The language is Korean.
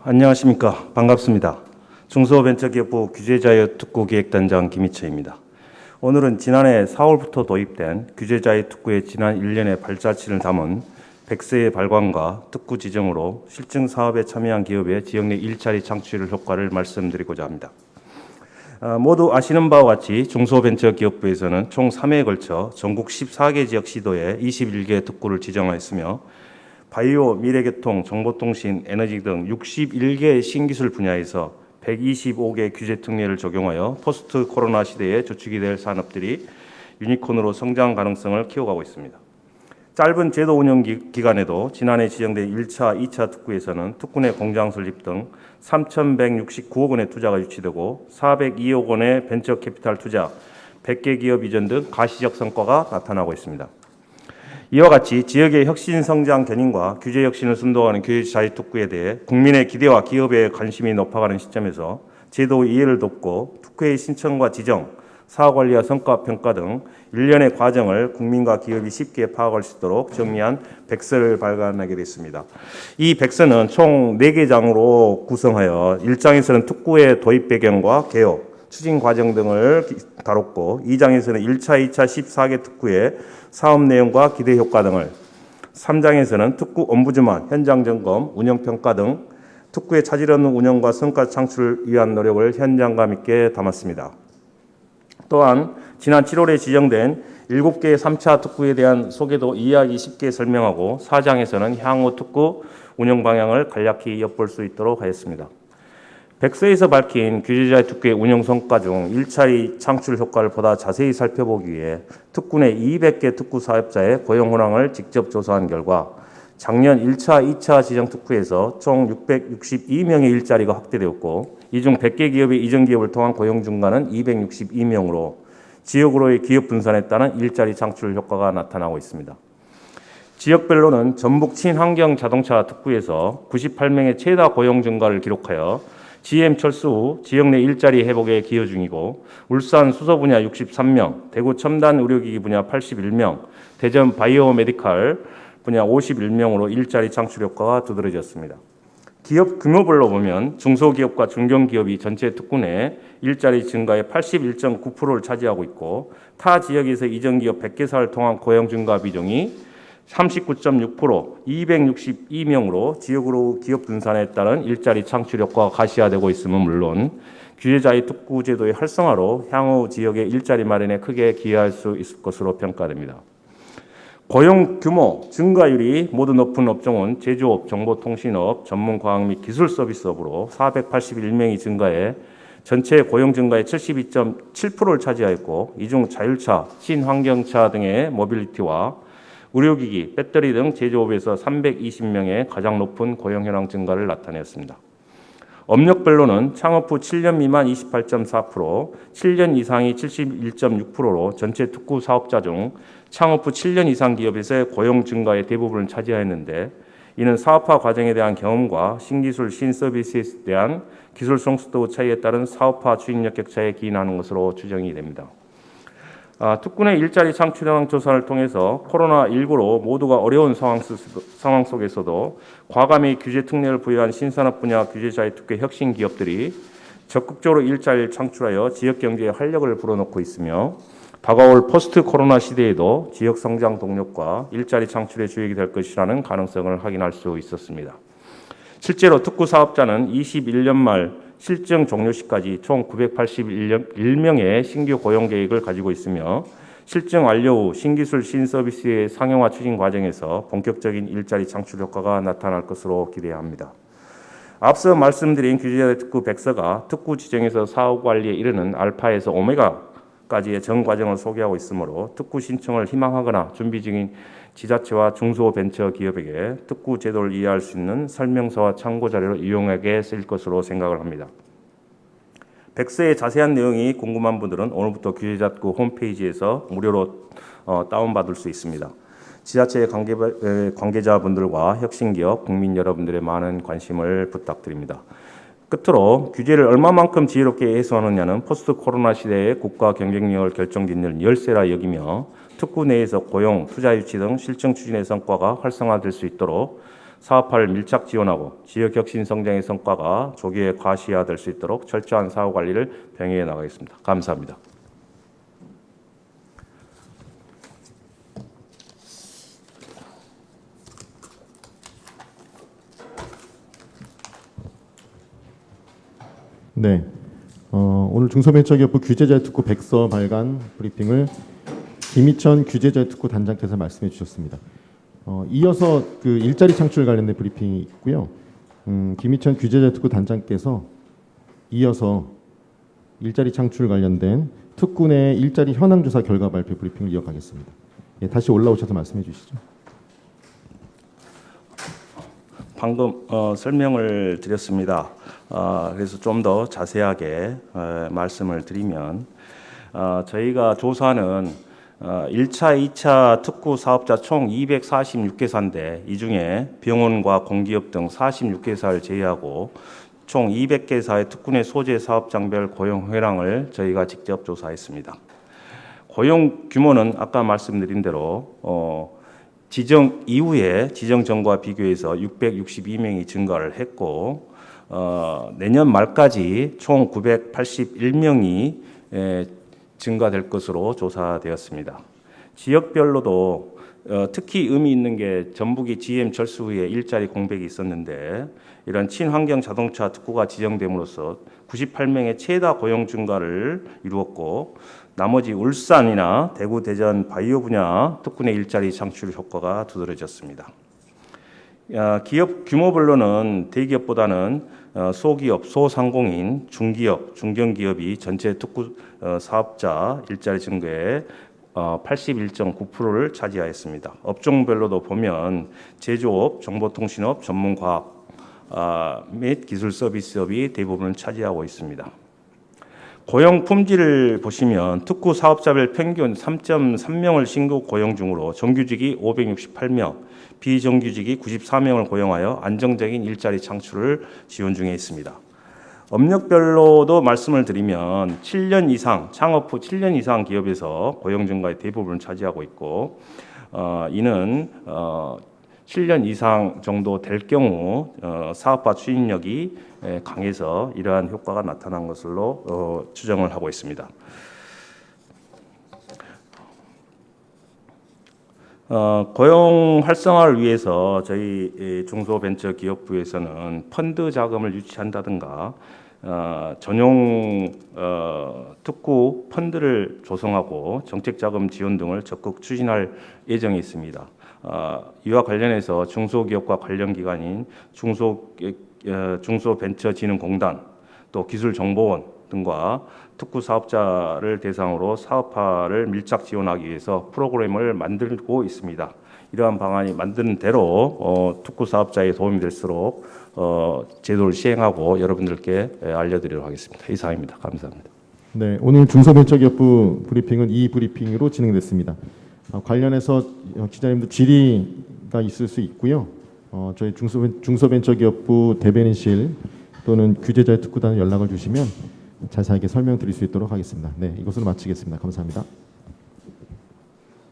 안녕하십니까. 반갑습니다. 중소벤처기업부 규제자유특구기획단장 김희철입니다. 오늘은 지난해 4월부터 도입된 규제자유특구의 지난 1년의 발자취를 담은 100세의 발광과 특구 지정으로 실증 사업에 참여한 기업의 지역 내 일자리 창출 효과를 말씀드리고자 합니다. 모두 아시는 바와 같이 중소벤처기업부에서는 총 3회에 걸쳐 전국 14개 지역 시도에 21개 특구를 지정하였으며 바이오, 미래교통, 정보통신, 에너지 등 61개 신기술 분야에서 125개 규제 특례를 적용하여 포스트 코로나 시대에 주축이 될 산업들이 유니콘으로 성장 가능성을 키워가고 있습니다. 짧은 제도 운영 기간에도 지난해 지정된 1차, 2차 특구에서는 특구 내 공장 설립 등 3,169억 원의 투자가 유치되고 402억 원의 벤처 캐피탈 투자, 100개 기업 이전 등 가시적 성과가 나타나고 있습니다. 이와 같이 지역의 혁신 성장 견인과 규제 혁신을 선도하는 규제자유특구에 대해 국민의 기대와 기업의 관심이 높아가는 시점에서 제도 이해를 돕고 특구의 신청과 지정, 사업관리와 성과평가 등 일련의 과정을 국민과 기업이 쉽게 파악할 수 있도록 정리한 백서를 발간하게 됐습니다. 이 백서는 총 4개 장으로 구성하여 1장에서는 특구의 도입 배경과 개요, 추진 과정 등을 다뤘고 2장에서는 1차, 2차 14개 특구의 사업 내용과 기대 효과 등을 3장에서는 특구 엄부즈만, 현장 점검, 운영 평가 등 특구의 차질 없는 운영과 성과 창출을 위한 노력을 현장감 있게 담았습니다. 또한 지난 7월에 지정된 7개의 3차 특구에 대한 소개도 이해하기 쉽게 설명하고 4장에서는 향후 특구 운영 방향을 간략히 엿볼 수 있도록 하였습니다. 백서에서 밝힌 규제자유특구의 운영 성과 중 일자리 창출 효과를 보다 자세히 살펴보기 위해 특구 내 200개 특구 사업자의 고용 현황을 직접 조사한 결과 작년 1차, 2차 지정 특구에서 총 662명의 일자리가 확대되었고 이 중 100개 기업의 이전 기업을 통한 고용 증가는 262명으로 지역으로의 기업 분산에 따른 일자리 창출 효과가 나타나고 있습니다. 지역별로는 전북 친환경 자동차 특구에서 98명의 최다 고용 증가를 기록하여 GM 철수 후 지역 내 일자리 회복에 기여 중이고 울산 수소 분야 63명, 대구 첨단 의료기기 분야 81명, 대전 바이오 메디칼 분야 51명으로 일자리 창출 효과가 두드러졌습니다. 기업 규모별로 보면 중소기업과 중견기업이 전체 특구 내 일자리 증가의 81.9%를 차지하고 있고 타 지역에서 이전 기업 100개사를 통한 고용 증가 비중이 39.6%, 262명으로 지역으로 기업 분산에 따른 일자리 창출 효과가 가시화되고 있음은 물론 규제자의 특구 제도의 활성화로 향후 지역의 일자리 마련에 크게 기여할 수 있을 것으로 평가됩니다. 고용 규모, 증가율이 모두 높은 업종은 제조업, 정보통신업, 전문과학 및 기술 서비스업으로 481명이 증가해 전체 고용 증가의 72.7%를 차지하였고 이 중 자율차, 친환경차 등의 모빌리티와 의료기기, 배터리 등 제조업에서 320명의 가장 높은 고용 현황 증가를 나타냈습니다. 업력별로는 창업 후 7년 미만 28.4%, 7년 이상이 71.6%로 전체 특구 사업자 중 창업 후 7년 이상 기업에서의 고용 증가의 대부분을 차지하였는데 이는 사업화 과정에 대한 경험과 신기술, 신서비스에 대한 기술 성숙도 차이에 따른 사업화 추진력 격차에 기인하는 것으로 추정이 됩니다. 특구 내 일자리 창출 현황 조사를 통해서 코로나19로 모두가 어려운 상황 속에서도 과감히 규제 특례를 부여한 신산업 분야 규제자유특구 혁신 기업들이 적극적으로 일자리를 창출하여 지역 경제에 활력을 불어넣고 있으며 다가올 포스트 코로나 시대에도 지역 성장 동력과 일자리 창출의 주역이 될 것이라는 가능성을 확인할 수 있었습니다. 실제로 특구 사업자는 21년 말 실증 종료 시까지 총 981명의 신규 고용 계획을 가지고 있으며 실증 완료 후 신기술 신서비스의 상용화 추진 과정에서 본격적인 일자리 창출 효과가 나타날 것으로 기대합니다. 앞서 말씀드린 규제자유특구 백서가 특구 지정에서 사업 관리에 이르는 알파에서 오메가까지의 전 과정을 소개하고 있으므로 특구 신청을 희망하거나 준비 중인 지자체와 중소벤처기업에게 특구 제도를 이해할 수 있는 설명서와 참고 자료를 유용하게 쓰일 것으로 생각을 합니다. 백서의 자세한 내용이 궁금한 분들은 오늘부터 규제자특구 홈페이지에서 무료로 다운받을 수 있습니다. 지자체 관계자분들과 혁신기업, 국민 여러분들의 많은 관심을 부탁드립니다. 끝으로 규제를 얼마만큼 지혜롭게 해소하느냐는 포스트 코로나 시대의 국가 경쟁력을 결정짓는 열쇠라 여기며 특구 내에서 고용, 투자 유치 등 실증 추진의 성과가 활성화될 수 있도록 사업화를 밀착 지원하고 지역 혁신 성장의 성과가 조기에 과시화될 수 있도록 철저한 사후 관리를 병행해 나가겠습니다. 감사합니다. 네, 오늘 중소벤처기업부 규제자유특구 백서 발간 브리핑을 김희천 규제자유특구 단장께서 말씀해 주셨습니다. 이어서 그 일자리 창출 관련된 브리핑이 있고요. 김희천 규제자유특구 단장께서 이어서 일자리 창출 관련된 특구 내 일자리 현황 조사 결과 발표 브리핑을 이어가겠습니다. 예, 다시 올라오셔서 말씀해 주시죠. 방금 설명을 드렸습니다. 그래서 좀 더 자세하게 말씀을 드리면 저희가 조사는 1차, 2차 특구 사업자 총 246개사인데 이 중에 병원과 공기업 등 46개사를 제외하고 총 200개사의 특구 내 소재 사업장별 고용 현황을 저희가 직접 조사했습니다. 고용 규모는 아까 말씀드린 대로 지정 이후에 지정 전과 비교해서 662명이 증가를 했고 내년 말까지 총 981명이 증가될 것으로 조사되었습니다. 지역별로도 특히 의미 있는 게 전북이 GM 철수 후에 일자리 공백이 있었는데 이런 친환경 자동차 특구가 지정됨으로써 98명의 최다 고용 증가를 이루었고 나머지 울산이나 대구, 대전 바이오 분야 특구 내 일자리 창출 효과가 두드러졌습니다. 기업 규모별로는 대기업보다는 소기업, 소상공인, 중기업, 중견기업이 전체 특구 사업자 일자리 증가에 81.9%를 차지하였습니다. 업종별로도 보면 제조업, 정보통신업, 전문과학 및 기술 서비스업이 대부분 차지하고 있습니다. 고용 품질을 보시면 특구 사업자별 평균 3.3명을 신규 고용 중으로 정규직이 568명, 비정규직이 94명을 고용하여 안정적인 일자리 창출을 지원 중에 있습니다. 업력별로도 말씀을 드리면 7년 이상, 창업 후 7년 이상 기업에서 고용 증가의 대부분을 차지하고 있고 이는 7년 이상 정도 될 경우 사업화 추진력이 강해서 이러한 효과가 나타난 것으로 추정을 하고 있습니다. 고용 활성화를 위해서 저희 중소벤처기업부에서는 펀드 자금을 유치한다든가 전용 특구 펀드를 조성하고 정책자금 지원 등을 적극 추진할 예정이 있습니다. 이와 관련해서 중소기업과 관련 기관인 중소벤처진흥공단 또 기술정보원 등과 특구 사업자를 대상으로 사업화를 밀착 지원하기 위해서 프로그램을 만들고 있습니다. 이러한 방안이 만드는 대로 특구 사업자에 도움이 될수록 제도를 시행하고 여러분들께 알려드리도록 하겠습니다. 이상입니다. 감사합니다. 네, 오늘 중소벤처기업부 브리핑은 이 브리핑으로 진행됐습니다. 관련해서 기자님도 질의가 있을 수 있고요. 저희 중소벤처기업부 대변인실 또는 규제자유특구단에 연락을 주시면 자세하게 설명드릴 수 있도록 하겠습니다. 네, 이것으로 마치겠습니다. 감사합니다.